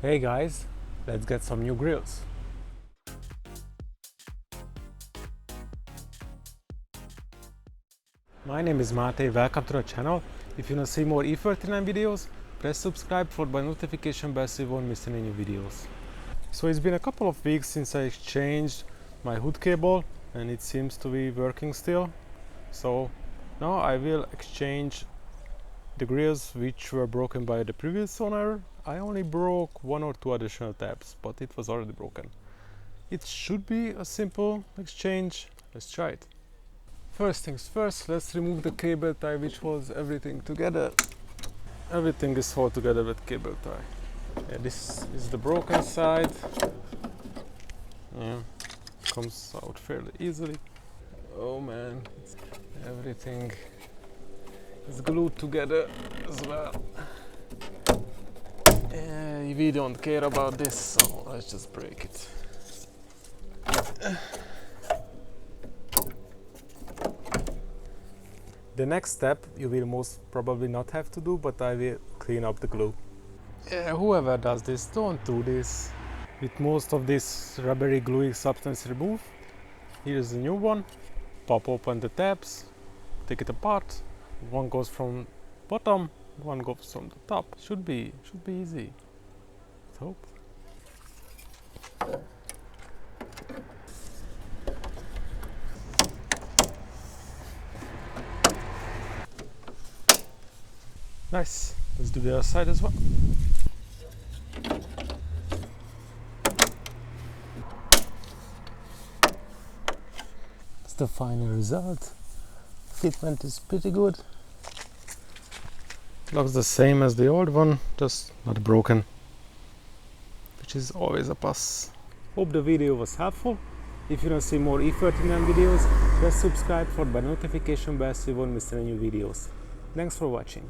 Hey guys, let's get some new grills. My name is Mate, welcome to the channel. If you want to see more E39 videos, press subscribe for the notification bell so you won't miss any new videos. So it's been a couple of weeks since I exchanged my hood cable and it seems to be working still. So now I will exchange the grills which were broken by the previous owner. I only broke one or two additional tabs, but it was already broken. It should be a simple exchange. Let's try it. First things first, let's remove the cable tie which holds everything together. Everything is held together with cable tie. Yeah, this is the broken side. Yeah, comes out fairly easily. Oh man, everything is glued together as well. We don't care about this, so let's just break it. The next step you will most probably not have to do, but I will clean up the glue. Whoever does this, don't do this. With most of this rubbery gluey substance removed, here's the new one. Pop open the tabs, take it apart. One goes from bottom, one goes from the top. Should be easy. Let's hope. Nice. Let's do the other side as well. That's the final result. Fitment is pretty good. Looks the same as the old one, just not broken, which is always a plus. Hope the video was helpful. If you want to see more E39 videos, press subscribe for the notification bell so you won't miss any new videos. Thanks for watching.